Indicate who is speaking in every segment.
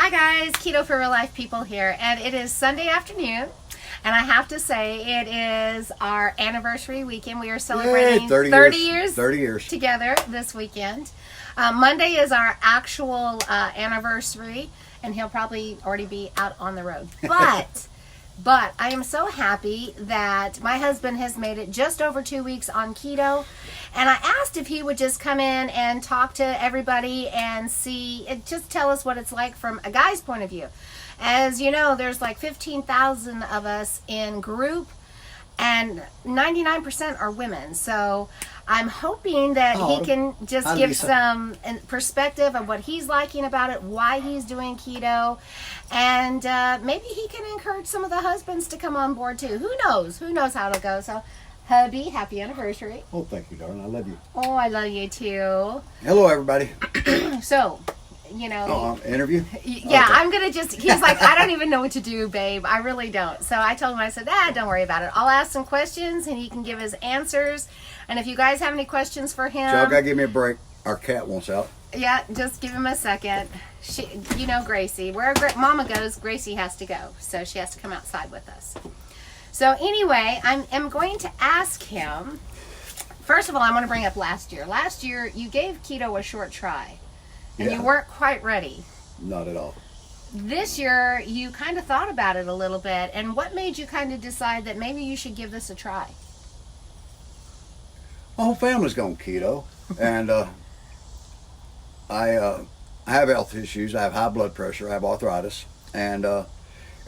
Speaker 1: Hi guys, Keto for Real Life people here, and it is Sunday afternoon, and I have to say it is our anniversary weekend. We are celebrating
Speaker 2: Yay,
Speaker 1: 30
Speaker 2: years
Speaker 1: together this weekend. Monday is our actual anniversary, and he'll probably already be out on the road. But I am so happy that my husband has made it just over 2 weeks on keto. And I asked if he would just come in and talk to everybody and just tell us what it's like from a guy's point of view. As you know, there's like 15,000 of us in group, and 99% are women. So I'm hoping that he can just give some perspective of what he's liking about it, why he's doing keto, and maybe he can encourage some of the husbands to come on board too. Who knows? Who knows how it'll go? So, hubby, happy anniversary.
Speaker 2: Oh, thank you, darling. I love you.
Speaker 1: Oh, I love you too.
Speaker 2: Hello, everybody.
Speaker 1: So, you know.
Speaker 2: Interview?
Speaker 1: Yeah,
Speaker 2: okay.
Speaker 1: I'm going to he's like, I don't even know what to do, babe. I really don't. So I told him, I said, don't worry about it. I'll ask some questions and he can give his answers. And if you guys have any questions for him.
Speaker 2: Y'all got to give me a break. Our cat wants out.
Speaker 1: Yeah, just give him a second. Gracie. Where Mama goes, Gracie has to go. So she has to come outside with us. So anyway, I'm going to ask him. First of all, I want to bring up last year. Last year, you gave keto a short try. And you weren't quite ready.
Speaker 2: Not at all.
Speaker 1: This year, you kind of thought about it a little bit. And what made you kind of decide that maybe you should give this a try?
Speaker 2: My whole family's gone keto. And I have health issues. I have high blood pressure. I have arthritis. And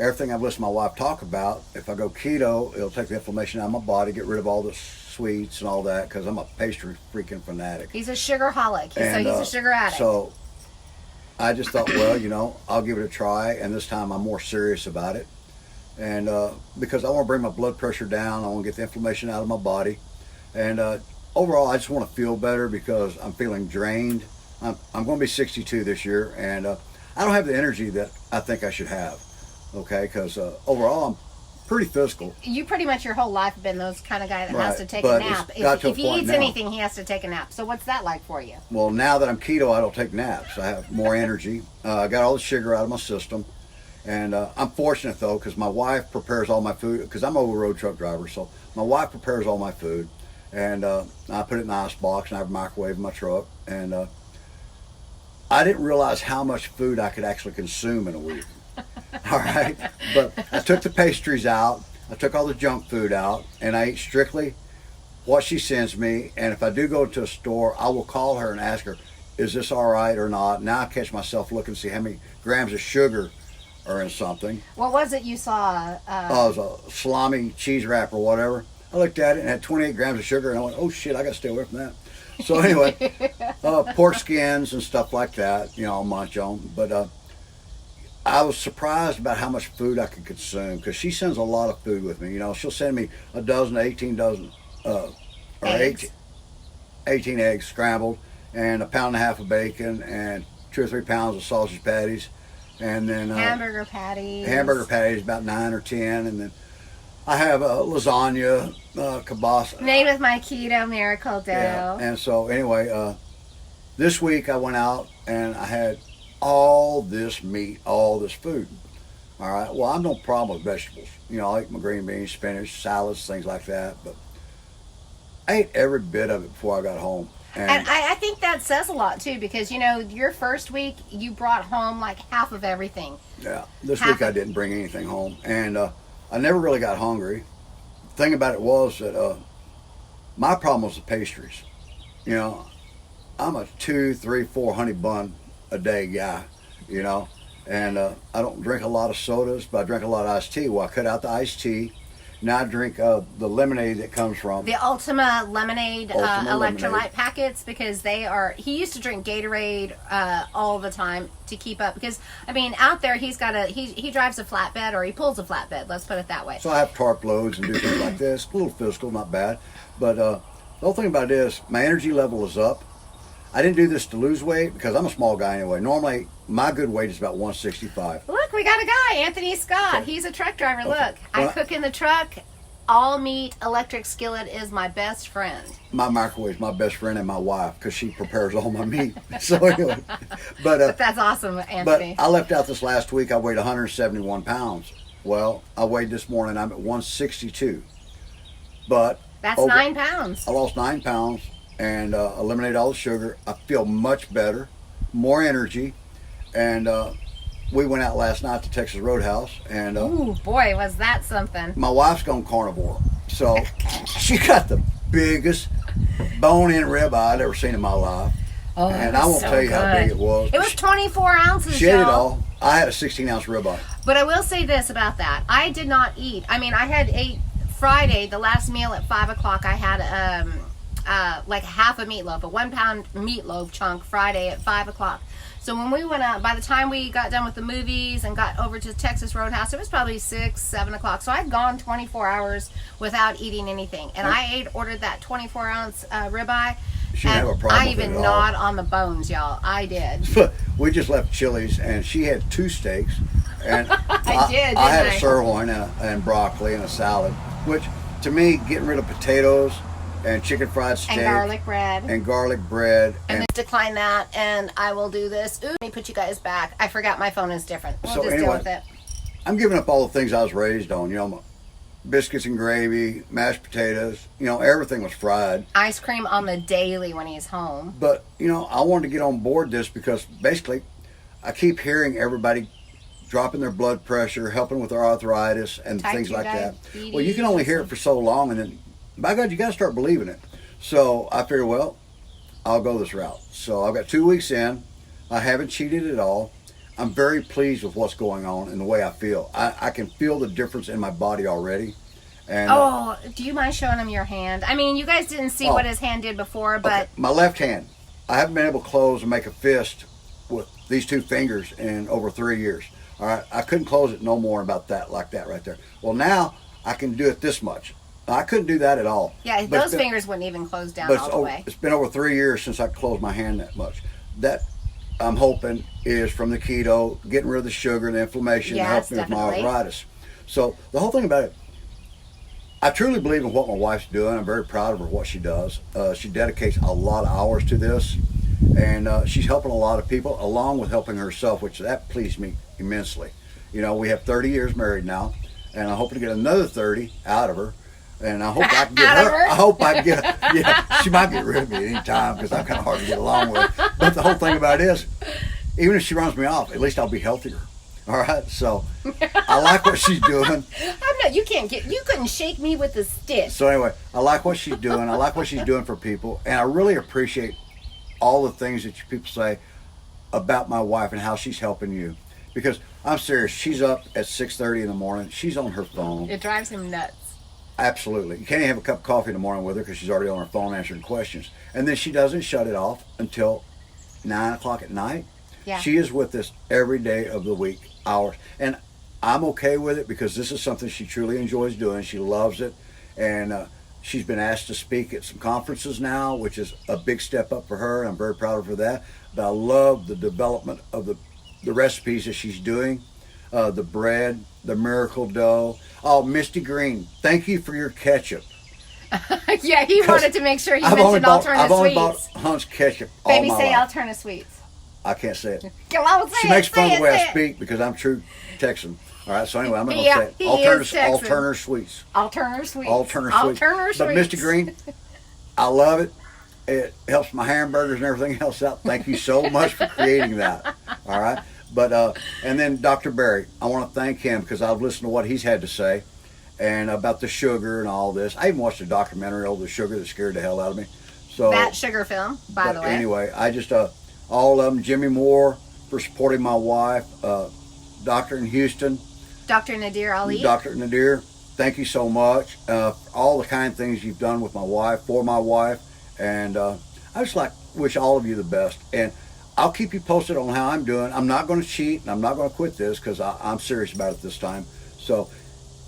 Speaker 2: everything I've listened to my wife talk about, if I go keto, it'll take the inflammation out of my body, get rid of all the sweets and all that, because I'm a pastry freaking fanatic.
Speaker 1: He's a sugarholic. So he's a sugar addict.
Speaker 2: So I just thought, well, I'll give it a try, and this time I'm more serious about it. And because I want to bring my blood pressure down, I want to get the inflammation out of my body. And overall, I just want to feel better because I'm feeling drained. I'm going to be 62 this year, and I don't have the energy that I think I should have, okay? Because overall, I'm pretty physical.
Speaker 1: You pretty much your whole life have been those kind of guy that has to take a nap. If he eats anything, he has to take a nap. So what's that like for you?
Speaker 2: Well, now that I'm keto, I don't take naps. I have more energy. I got all the sugar out of my system. And I'm fortunate, though, because my wife prepares all my food, because I'm a road truck driver. So my wife prepares all my food. And I put it in the ice box, and I have a microwave in my truck. And I didn't realize how much food I could actually consume in a week. All right, but I took the pastries out, I took all the junk food out, and I ate strictly what she sends me. And if I do go to a store, I will call her and ask her, is this all right or not? Now I catch myself looking to see how many grams of sugar are in something.
Speaker 1: What was it you saw?
Speaker 2: It was a salami cheese wrap or whatever. I looked at it and it had 28 grams of sugar, and I went, oh shit, I got to stay away from that. So anyway, pork skins and stuff like that, I'll munch on. But I was surprised about how much food I could consume, because she sends a lot of food with me. She'll send me 18 eggs scrambled, and 1.5 pounds of bacon, and 2 or 3 pounds of sausage patties, and then
Speaker 1: hamburger patties.
Speaker 2: Hamburger patties, about 9 or 10, and then I have lasagna, kielbasa.
Speaker 1: Made with my keto miracle dough.
Speaker 2: Yeah. And so anyway, this week I went out and I had all this meat, all this food. All right. Well, I'm no problem with vegetables. I eat my green beans, spinach, salads, things like that. But I ate every bit of it before I got home.
Speaker 1: And I think that says a lot too, because your first week you brought home like half of everything.
Speaker 2: Yeah. This week I didn't bring anything home, and I never really got hungry. The thing about it was that my problem was the pastries. I'm a 2, 3, 4 honey bun a day guy, and I don't drink a lot of sodas, but I drink a lot of iced tea. Well, I cut out the iced tea. Now I drink the lemonade that comes from
Speaker 1: the Ultima Lemonade electrolyte packets, because he used to drink Gatorade all the time to keep up, because out there he drives a flatbed, or he pulls a flatbed, let's put it that way.
Speaker 2: So I have tarp loads and do things like this. A little physical, not bad, but the whole thing about it is my energy level is up. I didn't do this to lose weight, because I'm a small guy anyway. Normally, my good weight is about 165.
Speaker 1: Look, we got a guy, Anthony Scott. He's a truck driver. Okay. Look, I cook in the truck all meat electric skillet is my best friend.
Speaker 2: My microwave is my best friend and my wife because she prepares all my meat. So anyway, but
Speaker 1: That's awesome,
Speaker 2: but
Speaker 1: Anthony.
Speaker 2: I left out this last week. I weighed 171 pounds. Well, I weighed this morning. I'm at 162. But
Speaker 1: That's 9 pounds.
Speaker 2: I lost 9 pounds and eliminated all the sugar. I feel much better, more energy, and we went out last night to Texas Roadhouse, and
Speaker 1: Ooh, boy, was that something.
Speaker 2: my wife's gone carnivore, so she got the biggest bone-in ribeye I'd ever seen in my life.
Speaker 1: Oh,
Speaker 2: And
Speaker 1: that
Speaker 2: I
Speaker 1: was
Speaker 2: won't
Speaker 1: so
Speaker 2: tell you how big
Speaker 1: good.
Speaker 2: it was.
Speaker 1: It was 24 ounces,
Speaker 2: She ate it
Speaker 1: y'all.
Speaker 2: all. I had a 16-ounce ribeye.
Speaker 1: But I will say this about that. I did not eat. I mean, I had ate Friday, the last meal at 5 o'clock. I had like half a meatloaf, a 1 pound meatloaf chunk Friday at 5 o'clock. So when we went out, by the time we got done with the movies and got over to Texas Roadhouse, it was probably 6, 7 o'clock. So I'd gone 24 hours without eating anything. And I ordered that 24-ounce ribeye.
Speaker 2: She didn't have a problem
Speaker 1: I
Speaker 2: with it
Speaker 1: even
Speaker 2: at all.
Speaker 1: gnawed on the bones, y'all. I did.
Speaker 2: We just left Chili's, and she had 2 steaks. And
Speaker 1: did,
Speaker 2: I had
Speaker 1: didn't I?
Speaker 2: a sirloin and broccoli and a salad, which to me, getting rid of potatoes and chicken fried steak
Speaker 1: And garlic bread.
Speaker 2: and garlic bread
Speaker 1: And then decline that, and I will do this. Ooh, let me put you guys back. I forgot my phone is different. We'll
Speaker 2: So
Speaker 1: just
Speaker 2: anyway,
Speaker 1: deal with it.
Speaker 2: I'm giving up all the things I was raised on. You know, biscuits and gravy, mashed potatoes. You know, everything was fried.
Speaker 1: Ice cream on the daily when he's home.
Speaker 2: But you know, I wanted to get on board this because basically, I keep hearing everybody dropping their blood pressure, helping with their arthritis and
Speaker 1: Type
Speaker 2: things
Speaker 1: 2
Speaker 2: like that.
Speaker 1: diabetes.
Speaker 2: Well, you can only hear it for so long, and then, by God, you got to start believing it. So I figured, well, I'll go this route. So I've got 2 weeks in. I haven't cheated at all. I'm very pleased with what's going on and the way I feel. I can feel the difference in my body already. And
Speaker 1: Oh, do you mind showing him your hand? I mean, you guys didn't see
Speaker 2: Oh.
Speaker 1: what his hand did before, but
Speaker 2: okay, my left hand, I haven't been able to close and make a fist with these 2 fingers in over 3 years. All right, I couldn't close it no more about that, like that right there. Well, now I can do it this much. I couldn't do that at all.
Speaker 1: yeah,
Speaker 2: But it's
Speaker 1: those
Speaker 2: been-
Speaker 1: fingers wouldn't even close down
Speaker 2: But
Speaker 1: all the way.
Speaker 2: it's been over 3 years since I closed my hand that much. That I'm hoping is from the keto, getting rid of the sugar and the inflammation, and
Speaker 1: Yes,
Speaker 2: helping with my
Speaker 1: definitely.
Speaker 2: arthritis. So the whole thing about it, I truly believe in what my wife's doing. I'm very proud of her, what she does. She dedicates a lot of hours to this, and she's helping a lot of people along with helping herself, which that pleased me immensely. You know, we have 30 years married now, and I'm hoping to get another 30 out of her. And I hope I can get
Speaker 1: Out of
Speaker 2: her.
Speaker 1: her?
Speaker 2: I hope I can get her. Yeah, she might get rid of me at any time because I'm kind of hard to get along with. But the whole thing about it is, even if she runs me off, at least I'll be healthier. All right, so I like what she's doing.
Speaker 1: I'm not. You couldn't shake me with a stick.
Speaker 2: So anyway, I like what she's doing. I like what she's doing for people, and I really appreciate all the things that you people say about my wife and how she's helping you. Because I'm serious, she's up at 6:30 in the morning. She's on her phone.
Speaker 1: It drives him nuts.
Speaker 2: Absolutely. You can't even have a cup of coffee in the morning with her because she's already on her phone answering questions. And then she doesn't shut it off until 9 o'clock at night.
Speaker 1: Yeah.
Speaker 2: She is with us every day of the week, hours. And I'm okay with it because this is something she truly enjoys doing. She loves it. And she's been asked to speak at some conferences now, which is a big step up for her. I'm very proud of her for that. But I love the development of the recipes that she's doing. The bread, the miracle dough. Oh, Misty Green, thank you for your ketchup.
Speaker 1: Yeah, he wanted to make sure he
Speaker 2: I've only
Speaker 1: mentioned
Speaker 2: bought
Speaker 1: alternate
Speaker 2: bought
Speaker 1: sweets.
Speaker 2: Hunt's ketchup all
Speaker 1: Baby,
Speaker 2: my
Speaker 1: say
Speaker 2: life.
Speaker 1: alternate sweets.
Speaker 2: I can't say it.
Speaker 1: Come on, say
Speaker 2: She
Speaker 1: it,
Speaker 2: makes fun
Speaker 1: say
Speaker 2: of the way
Speaker 1: it,
Speaker 2: I
Speaker 1: say it.
Speaker 2: speak because I'm true Texan. All right, so anyway, I'm not going
Speaker 1: Yeah,
Speaker 2: to say
Speaker 1: he
Speaker 2: it.
Speaker 1: is Texan.
Speaker 2: Alternative sweets.
Speaker 1: Alternate sweets.
Speaker 2: Alternative sweets.
Speaker 1: Alternate
Speaker 2: But
Speaker 1: sweets.
Speaker 2: Mr. Green, I love it. It helps my hamburgers and everything else out. Thank you so much for creating that. All right. But and then Dr. Barry, I want to thank him because I've listened to what he's had to say and about the sugar and all this. I even watched a documentary on the sugar that scared the hell out of me. So
Speaker 1: That sugar film, by the way.
Speaker 2: anyway, I just all of them. Jimmy Moore for supporting my wife. Doctor in Houston,
Speaker 1: Dr. Nadir Ali.
Speaker 2: Dr. Nadir, thank you so much. All the kind things you've done with my wife, for my wife, and I just wish all of you the best. And I'll keep you posted on how I'm doing. I'm not going to cheat, and I'm not going to quit this because I'm serious about it this time. So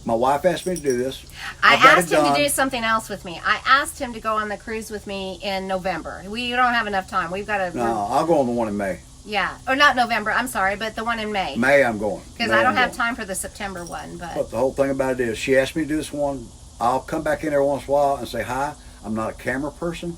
Speaker 2: my wife asked me to do this.
Speaker 1: I
Speaker 2: I've got it
Speaker 1: asked him
Speaker 2: done.
Speaker 1: to do something else with me. I asked him to go on the cruise with me in November. We don't have enough time. We've got to.
Speaker 2: No, I'll go on the one in May.
Speaker 1: Yeah, or not November. I'm sorry, but the one in May.
Speaker 2: May I'm going.
Speaker 1: Because
Speaker 2: May
Speaker 1: I don't
Speaker 2: I'm
Speaker 1: have
Speaker 2: going.
Speaker 1: time for the September one.
Speaker 2: But the whole thing about it is, she asked me to do this one. I'll come back in every once in a while and say hi. I'm not a camera person.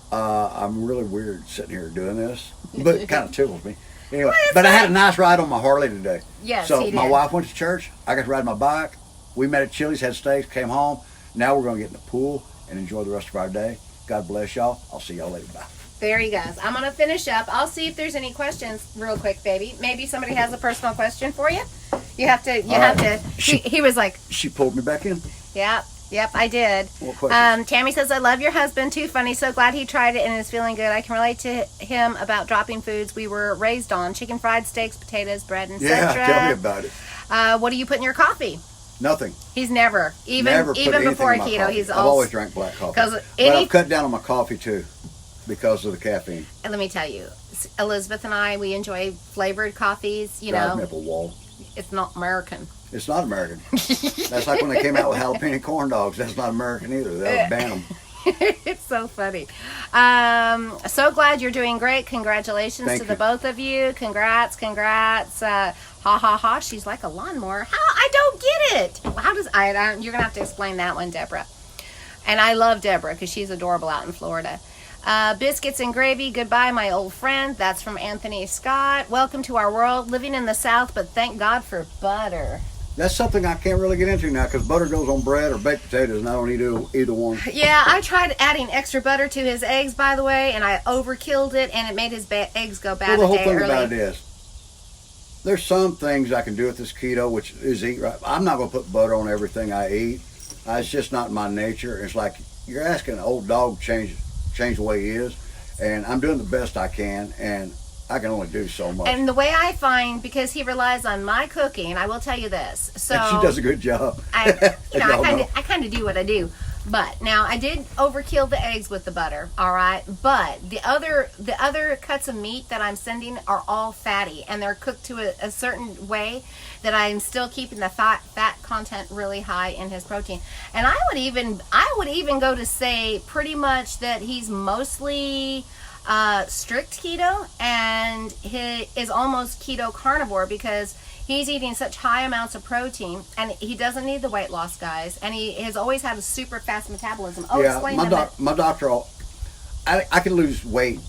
Speaker 2: I'm really weird sitting here doing this, but it kind of tickles me. Anyway, but I had a nice ride on my Harley today.
Speaker 1: Yes,
Speaker 2: so
Speaker 1: he
Speaker 2: my
Speaker 1: did.
Speaker 2: wife went to church. I got to ride my bike. We met at Chili's, had steaks, came home. Now we're going to get in the pool and enjoy the rest of our day. God bless y'all. I'll see y'all later. Bye.
Speaker 1: There he goes. I'm going to finish up. I'll see if there's any questions real quick, baby. Maybe somebody has a personal question for you. You have to. He was like,
Speaker 2: She pulled me back in.
Speaker 1: Yep, I did.
Speaker 2: What question?
Speaker 1: Tammy says, I love your husband. Too funny. So glad he tried it and is feeling good. I can relate to him about dropping foods we were raised on. Chicken, fried steaks, potatoes, bread, etc.
Speaker 2: Yeah, tell me about it.
Speaker 1: What do you put in your coffee?
Speaker 2: Nothing.
Speaker 1: He's never
Speaker 2: put
Speaker 1: even
Speaker 2: anything
Speaker 1: before
Speaker 2: in my
Speaker 1: keto.
Speaker 2: coffee.
Speaker 1: He's
Speaker 2: I've always drank black coffee. But I've cut down on my coffee too because of the caffeine.
Speaker 1: And let me tell you, Elizabeth and I, we enjoy flavored coffees. You
Speaker 2: Drives
Speaker 1: know,
Speaker 2: me up a wall.
Speaker 1: it's not American.
Speaker 2: It's not American. That's like when they came out with jalapeno corn dogs. That's not American either. They'll ban them.
Speaker 1: It's so funny. So glad you're doing great. Congratulations
Speaker 2: Thank
Speaker 1: to
Speaker 2: you.
Speaker 1: the both of you. Congrats. Ha ha ha. She's like a lawnmower. How? I don't get it. How does you're gonna have to explain that one, Deborah. And I love Deborah because she's adorable out in Florida. Biscuits and gravy. Goodbye, my old friend. That's from Anthony Scott. Welcome to our world. Living in the South, but thank God for butter.
Speaker 2: That's something I can't really get into now because butter goes on bread or baked potatoes, and I don't eat either one.
Speaker 1: Yeah, I tried adding extra butter to his eggs, by the way, and I overkilled it, and it made his eggs go bad
Speaker 2: Well, the
Speaker 1: a
Speaker 2: whole
Speaker 1: day
Speaker 2: thing
Speaker 1: early.
Speaker 2: about it is, there's some things I can do with this keto, which is eat right. I'm not going to put butter on everything I eat. It's just not my nature. It's like you're asking an old dog to change the way he is, and I'm doing the best I can, and I can only do so much.
Speaker 1: And the way I find, because he relies on my cooking, I will tell you this. So
Speaker 2: And she does a good job.
Speaker 1: I
Speaker 2: Y'all know.
Speaker 1: kind of do what I do. But now I did overkill the eggs with the butter, all right. But the other cuts of meat that I'm sending are all fatty, and they're cooked to a certain way that I'm still keeping the fat content really high in his protein. And I would even go to say pretty much that he's mostly strict keto, and he is almost keto carnivore because he's eating such high amounts of protein, and he doesn't need the weight loss, guys. And he has always had a super fast metabolism. Explain that.
Speaker 2: My doctor, I can lose weight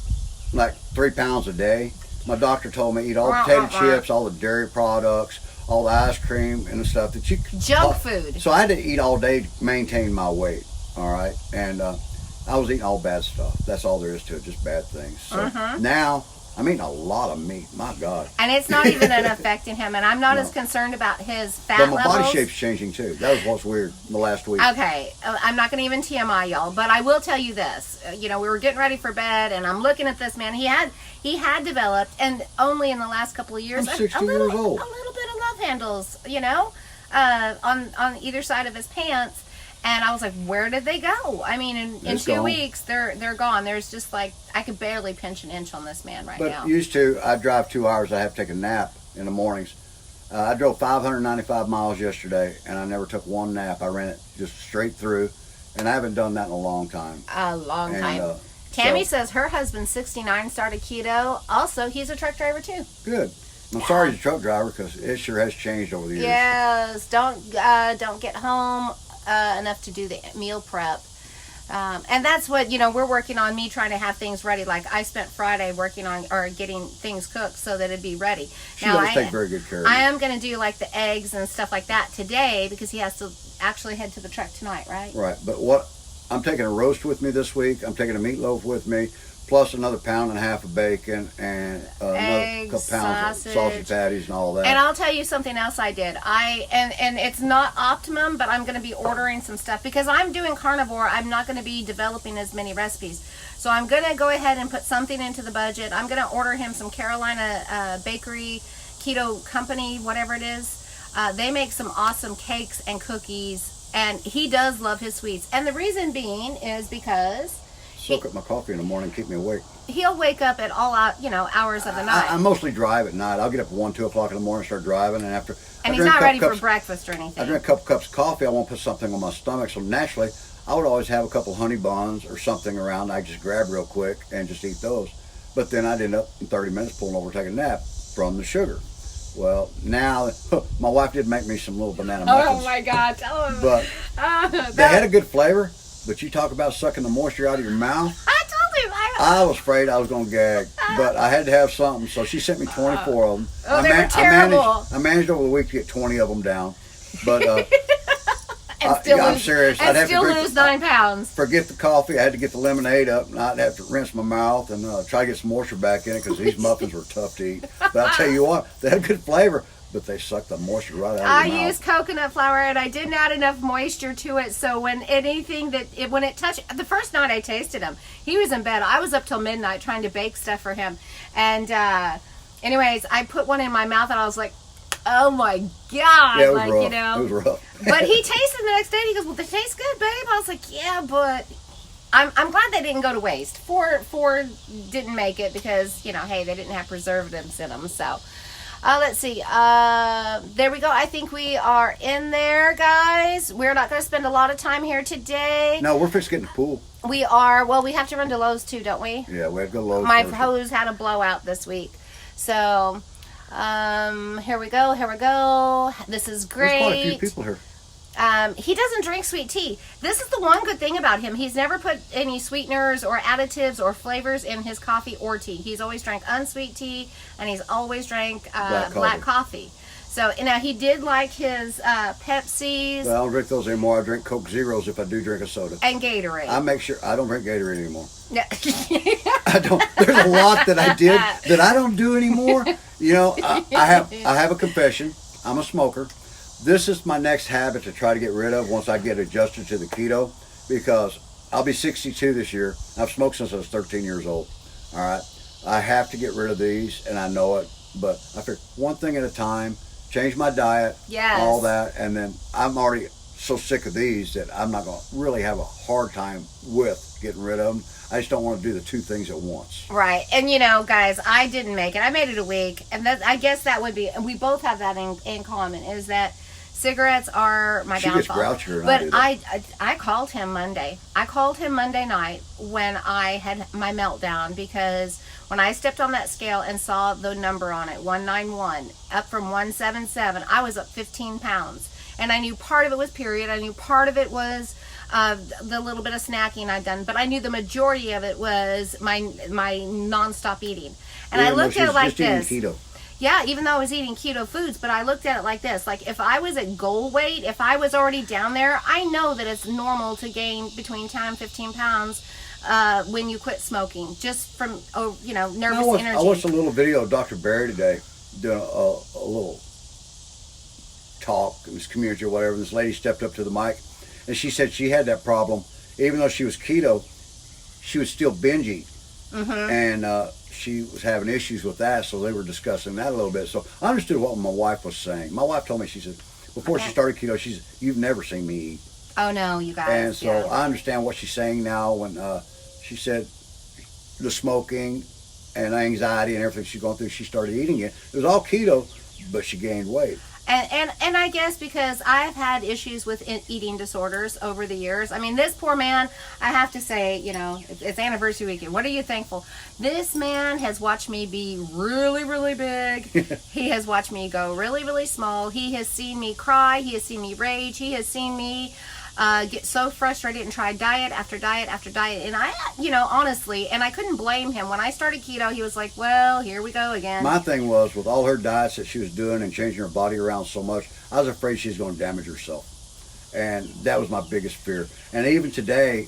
Speaker 2: like 3 pounds a day. My doctor told me eat all the potato chips, all the dairy products, all the ice cream and the stuff that you
Speaker 1: junk food.
Speaker 2: So I had to eat all day to maintain my weight. All right, and I was eating all bad stuff. That's all there is to it, just bad things. So now I'm eating a lot of meat. My God.
Speaker 1: And it's not even affecting him. And I'm not as concerned about his fat
Speaker 2: But my
Speaker 1: levels.
Speaker 2: body shape's changing too. That was what's weird in the last week.
Speaker 1: Okay, I'm not going to even TMI y'all, but I will tell you this. We were getting ready for bed, and I'm looking at this man. He had developed, and only in the last couple of years,
Speaker 2: I'm 60
Speaker 1: a little,
Speaker 2: years old.
Speaker 1: a little bit of love handles, on either side of his pants. And I was like, where did they go? I mean, in 2 weeks, they're gone. There's just like, I could barely pinch an inch on this man now.
Speaker 2: But used to, I drive 2 hours. I have to take a nap in the mornings. I drove 595 miles yesterday, and I never took one nap. I ran it just straight through, and I haven't done that in a long time.
Speaker 1: A long time. Tammy says her husband's 69, started keto. Also, he's a truck driver too.
Speaker 2: Good. I'm sorry he's a truck driver because it sure has changed over the years.
Speaker 1: Yes. Don't get home enough to do the meal prep. And that's what, we're working on, me trying to have things ready. Like I spent Friday working on or getting things cooked so that it'd be ready.
Speaker 2: She does take very good care of it.
Speaker 1: I am going to do like the eggs and stuff like that today because he has to actually head to the truck tonight, right?
Speaker 2: Right. But I'm taking a roast with me this week. I'm taking a meatloaf with me, plus another pound and a half of bacon and another couple pounds of sausage patties and all that.
Speaker 1: And I'll tell you something else I did. And it's not optimum, but I'm going to be ordering some stuff because I'm doing carnivore. I'm not going to be developing as many recipes. So I'm going to go ahead and put something into the budget. I'm going to order him some Carolina Bakery Keto Company, whatever it is. They make some awesome cakes and cookies, and he does love his sweets. And the reason being is because
Speaker 2: soak up my coffee in the morning, keep me awake.
Speaker 1: He'll wake up at all hours of the night.
Speaker 2: I mostly drive at night. I'll get up at 1, 2 o'clock in the morning, start driving, and after.
Speaker 1: And he's not ready for breakfast or anything.
Speaker 2: I drink a couple cups of coffee. I won't put something on my stomach, so naturally, I would always have a couple honey buns or something around. I just grab real quick and just eat those. But then I'd end up in 30 minutes pulling over, taking a nap from the sugar. Well, now my wife did make me some little banana
Speaker 1: Oh
Speaker 2: muffins,
Speaker 1: my God! Tell him.
Speaker 2: but they had a good flavor. But you talk about sucking the moisture out of your mouth.
Speaker 1: I told him.
Speaker 2: I was afraid I was going to gag, but I had to have something, so she sent me 24 of them.
Speaker 1: Oh, they were terrible.
Speaker 2: I managed over the week to get 20 of them down, but
Speaker 1: still
Speaker 2: I'm
Speaker 1: lose,
Speaker 2: serious.
Speaker 1: and
Speaker 2: I'd have
Speaker 1: still
Speaker 2: to
Speaker 1: lose 9 pounds.
Speaker 2: forget the coffee. I had to get the lemonade up, and I'd have to rinse my mouth and try to get some moisture back in it because these muffins were tough to eat. But I'll tell you what, they had good flavor, but they sucked the moisture right out of
Speaker 1: I
Speaker 2: your mouth.
Speaker 1: used coconut flour, and I didn't add enough moisture to it. So when when it touched, the first night I tasted him, he was in bed. I was up till midnight trying to bake stuff for him. And anyways, I put one in my mouth, and I was like, oh my God.
Speaker 2: Yeah, it was
Speaker 1: like,
Speaker 2: rough.
Speaker 1: you know.
Speaker 2: It was rough.
Speaker 1: But he tasted the next day, and he goes, well, they taste good, babe. I was like, yeah, but I'm glad they didn't go to waste. Four didn't make it because, you know, hey, they didn't have preservatives in them. So let's see. There we go. I think we are in there, guys. We're not going to spend a lot of time here today.
Speaker 2: No, we're fixing to get in the pool.
Speaker 1: We are. Well, we have to run to Lowe's too, don't we?
Speaker 2: Yeah, we have to go to Lowe's.
Speaker 1: My
Speaker 2: first.
Speaker 1: hose had a blowout this week. So, here we go. This is great.
Speaker 2: There's quite a few people here.
Speaker 1: He doesn't drink sweet tea. This is the one good thing about him. He's never put any sweeteners or additives or flavors in his coffee or tea. He's always drank unsweet tea, and he's always drank black coffee. So, you know, he did like his Pepsis.
Speaker 2: Well, I don't drink those anymore. I drink Coke Zeros if I do drink a soda.
Speaker 1: And Gatorade.
Speaker 2: I make sure I don't drink Gatorade anymore.
Speaker 1: Yeah.
Speaker 2: I don't. There's a lot that I did that I don't do anymore. You know, I have a confession. I'm a smoker. This is my next habit to try to get rid of once I get adjusted to the keto, because I'll be 62 this year. I've smoked since I was 13 years old. All right, I have to get rid of these, and I know it. But I figure one thing at a time. Change my diet,
Speaker 1: yes.
Speaker 2: all that, and then I'm already so sick of these that I'm not going to really have a hard time with getting rid of them. I just don't want to do the two things at once.
Speaker 1: Right. And, you know, guys, I didn't make it. I made it a week. And that, I guess that would be, and we both have that in common, is that cigarettes are my downfall.
Speaker 2: She gets grouchier.
Speaker 1: But I called him Monday. I called him Monday night when I had my meltdown, because when I stepped on that scale and saw the number on it, 191, up from 177, I was up 15 pounds. And I knew part of it was period. I knew part of it was the little bit of snacking I'd done. But I knew the majority of it was my nonstop eating. And I looked at it like this.
Speaker 2: Keto.
Speaker 1: Yeah, even though I was eating keto foods, but I looked at it like this. Like, if I was at goal weight, if I was already down there, I know that it's normal to gain between 10 and 15 pounds when you quit smoking, just from, nervous energy.
Speaker 2: I watched a little video of Dr. Barry today doing a little talk. It was community or whatever. This lady stepped up to the mic, and she said she had that problem. Even though she was keto, she would still binge eat. Mm-hmm. And she was having issues with that, so they were discussing that a little bit. So I understood what my wife was saying. My wife told me, she said, before she started keto, she said, you've never seen me eat.
Speaker 1: Oh, no, you guys.
Speaker 2: And so I understand what she's saying now when she said the smoking and anxiety and everything she's going through, she started eating it. It was all keto, but she gained weight.
Speaker 1: And I guess because I've had issues with eating disorders over the years. I mean, this poor man, I have to say, it's anniversary weekend. What are you thankful? This man has watched me be really, really big. He has watched me go really, really small. He has seen me cry. He has seen me rage. He has seen me get so frustrated and try diet after diet after diet. And I, honestly, and I couldn't blame him. When I started keto, he was like, well, here we go again.
Speaker 2: My thing was, with all her diets that she was doing and changing her body around so much, I was afraid she was going to damage herself. And that was my biggest fear. And even today,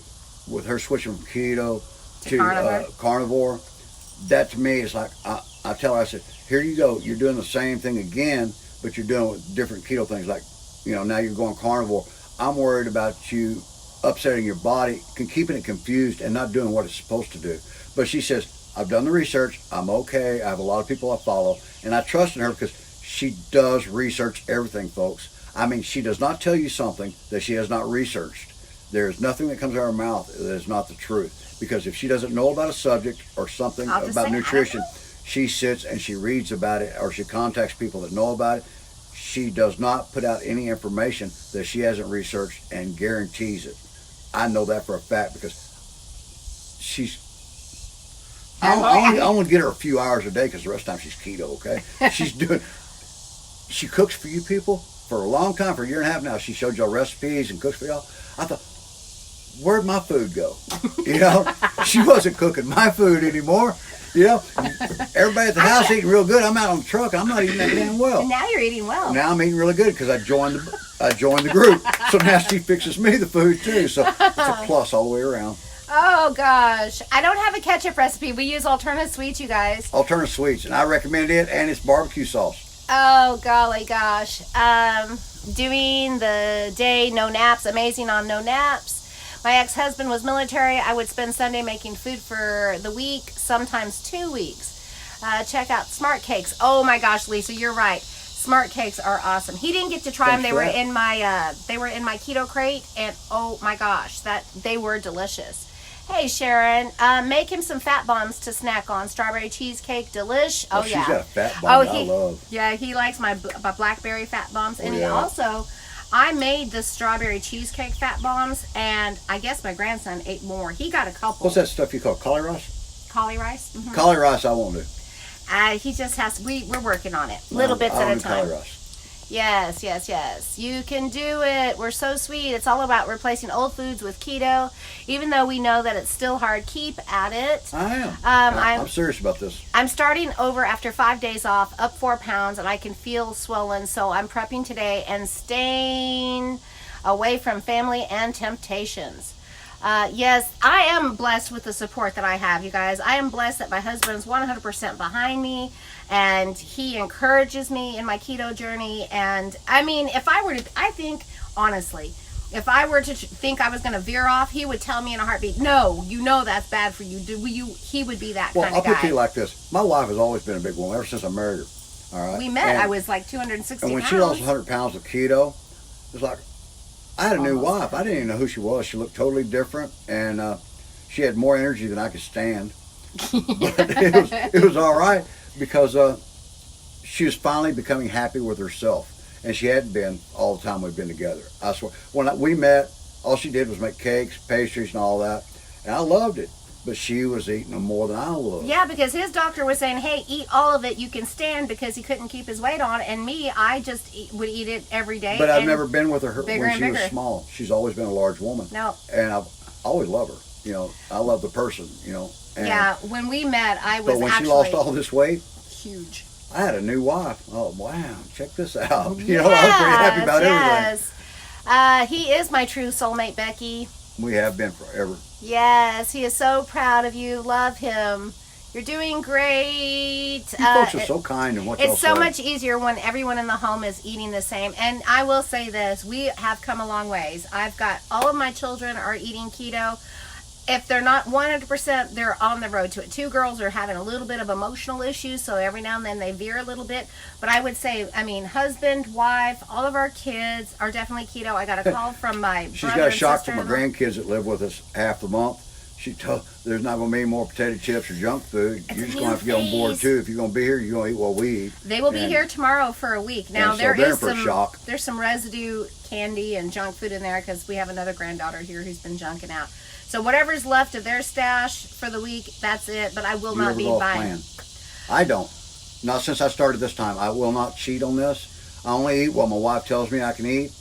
Speaker 2: with her switching from keto to carnivore, that to me is like, I tell her, I said, here you go. You're doing the same thing again, but you're doing it with different keto things. Like, now you're going carnivore. I'm worried about you upsetting your body, keeping it confused and not doing what it's supposed to do. But she says, I've done the research. I'm okay. I have a lot of people I follow. And I trust in her because she does research everything, folks. I mean, she does not tell you something that she has not researched. There is nothing that comes out of her mouth that is not the truth. Because if she doesn't know about a subject or something about nutrition, she sits and she reads about it, or she contacts people that know about it. She does not put out any information that she hasn't researched and guarantees it. I know that for a fact because I only get her a few hours a day because the rest of the time she's keto, okay? She's doing she cooks for you people for a long time, for a year and a half now. She showed y'all recipes and cooks for y'all. I thought, where'd my food go? You know, she wasn't cooking my food anymore. You know, everybody at the house eating real good. I'm out on the truck. I'm not eating that damn well.
Speaker 1: And now you're eating well.
Speaker 2: Now I'm eating really good because I joined the group. So now she fixes me the food too. So it's a plus all the way around.
Speaker 1: Oh gosh, I don't have a ketchup recipe. We use alternative sweets, you guys.
Speaker 2: Alternative sweets, and I recommend it. And it's barbecue sauce.
Speaker 1: Oh golly gosh, doing the day no naps, amazing on no naps. My ex-husband was military. I would spend Sunday making food for the week, sometimes 2 weeks. Check out Smart Cakes. Oh my gosh, Lisa, you're right. Smart Cakes are awesome. He didn't get to try them. They were in my keto crate, and oh my gosh, they were delicious. Hey Sharon, make him some fat bombs to snack on. Strawberry cheesecake, delish. Oh yeah.
Speaker 2: She's got a fat bomb I love.
Speaker 1: Yeah, he likes my blackberry fat bombs, and
Speaker 2: yeah.
Speaker 1: he also. I made the strawberry cheesecake fat bombs, and I guess my grandson ate more. He got a couple.
Speaker 2: What's that stuff you call cauli rice?
Speaker 1: Cauli rice? Mm-hmm.
Speaker 2: Cauli rice I won't do.
Speaker 1: He just has, we're working on it. Little bits at a time.
Speaker 2: Cauli rice.
Speaker 1: Yes, yes, yes. You can do it. We're so sweet. It's all about replacing old foods with keto, even though we know that it's still hard. Keep at it.
Speaker 2: I am. I'm serious about this.
Speaker 1: I'm starting over after 5 days off, up 4 pounds, and I can feel swollen. So I'm prepping today and staying away from family and temptations. Yes, I am blessed with the support that I have, you guys. I am blessed that my husband's 100% behind me, and he encourages me in my keto journey. And I mean, I think, honestly, if I were to think I was going to veer off, he would tell me in a heartbeat, no, you know that's bad for you. He would be that kind of guy.
Speaker 2: Well, I'll put it to you like this. My wife has always been a big woman ever since I married her. All right.
Speaker 1: We met, I was like 260 pounds.
Speaker 2: And when she lost 100 pounds of keto, it was like, I had a new wife. I didn't even know who she was. She looked totally different, and she had more energy than I could stand. But it was all right because she was finally becoming happy with herself, and she hadn't been all the time we've been together. I swear. When we met, all she did was make cakes, pastries, and all that, and I loved it. But she was eating them more than I was.
Speaker 1: Yeah, because his doctor was saying, hey, eat all of it. You can stand, because he couldn't keep his weight on. And me, I just would eat it every day.
Speaker 2: But I've never been with her when she was small. She's always been a large woman.
Speaker 1: No.
Speaker 2: And I've always loved her. You know, I love the person, you know. And
Speaker 1: yeah, when we met, I was
Speaker 2: But when she lost all this weight,
Speaker 1: huge.
Speaker 2: I had a new wife. Oh, wow, check this out. You know, I was pretty happy about everything.
Speaker 1: He is my true soulmate, Becky.
Speaker 2: We have been forever.
Speaker 1: Yes, he is so proud of you. Love him. You're doing great.
Speaker 2: You folks are so kind in what y'all say.
Speaker 1: It's so much easier when everyone in the home is eating the same. And I will say this, we have come a long ways. I've got, all of my children are eating keto. If they're not 100%, they're on the road to it. 2 girls are having a little bit of emotional issues, so every now and then they veer a little bbit. But I would say, I mean, husband, wife, all of our kids are definitely keto. I got a call from my brother.
Speaker 2: She's got a shock from her grandkids that live with us half the month. She told there's not going to be any more potato chips or junk food. You're just going to have to get on board too. If you're going to be here, you're going to eat what we eat.
Speaker 1: They will be here tomorrow for a week. Now there's some residue candy and junk food in there because we have another granddaughter here who's been junking out. So whatever's left of their stash for the week, that's it. But I will not be buying.
Speaker 2: I don't. Not since I started this time. I will not cheat on this. I only eat what my wife tells me I can eat,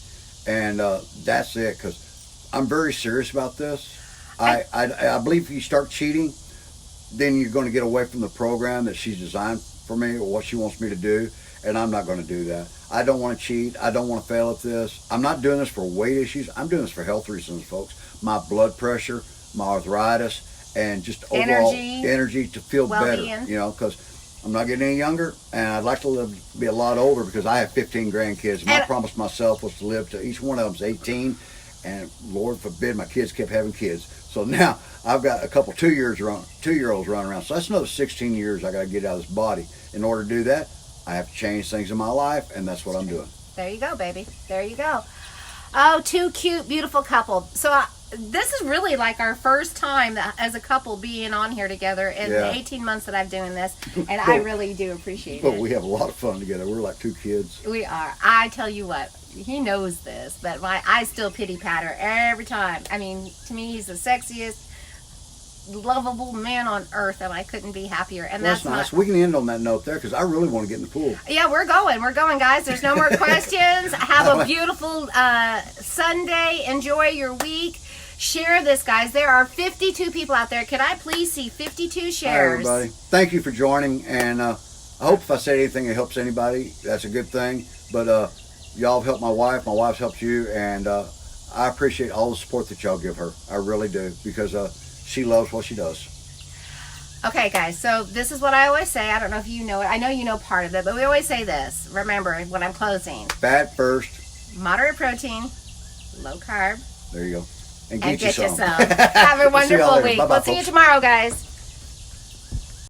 Speaker 2: and that's it. Because I'm very serious about this. I believe if you start cheating, then you're going to get away from the program that she's designed for me or what she wants me to do, and I'm not going to do that. I don't want to cheat. I don't want to fail at this. I'm not doing this for weight issues. I'm doing this for health reasons, folks. My blood pressure, my arthritis, and just overall energy to feel better, you know, because I'm not getting any younger, and I'd like to be a lot older because I have 15 grandkids. And I promised myself was to live to each one of them's 18, and Lord forbid my kids kept having kids. So now I've got a couple 2-year-olds running around. So that's another 16 years I got to get out of this body. In order to do that, I have to change things in my life, and that's what I'm doing.
Speaker 1: There you go, baby. There you go. Oh, 2 cute, beautiful couple. So this is really like our first time as a couple being on here together in the 18 months that I've doing this, and I really do appreciate it.
Speaker 2: But we have a lot of fun together. We're like 2 kids.
Speaker 1: We are. I tell you what, he knows this, but I still pity pat her every time. I mean, to me, he's the sexiest, lovable man on earth, and I couldn't be happier. And
Speaker 2: Well, that's nice. We can end on that note there because I really want to get in the pool.
Speaker 1: Yeah, we're going, guys. There's no more questions. Have a beautiful Sunday. Enjoy your week. Share this, guys. There are 52 people out there. Could I please see 52 shares?
Speaker 2: Hi, everybody. Thank you for joining, and I hope if I said anything that helps anybody, that's a good thing. But y'all have helped my wife. My wife's helped you, and I appreciate all the support that y'all give her. I really do, because she loves what she does.
Speaker 1: Okay, guys, so this is what I always say. I don't know if you know it. I know you know part of it, but we always say this. Remember, when I'm closing.
Speaker 2: Fat first.
Speaker 1: Moderate protein, low carb.
Speaker 2: There you go.
Speaker 1: And get you some.
Speaker 2: some.
Speaker 1: Have a wonderful week.
Speaker 2: Bye-bye,
Speaker 1: We'll see you
Speaker 2: folks.
Speaker 1: tomorrow, guys.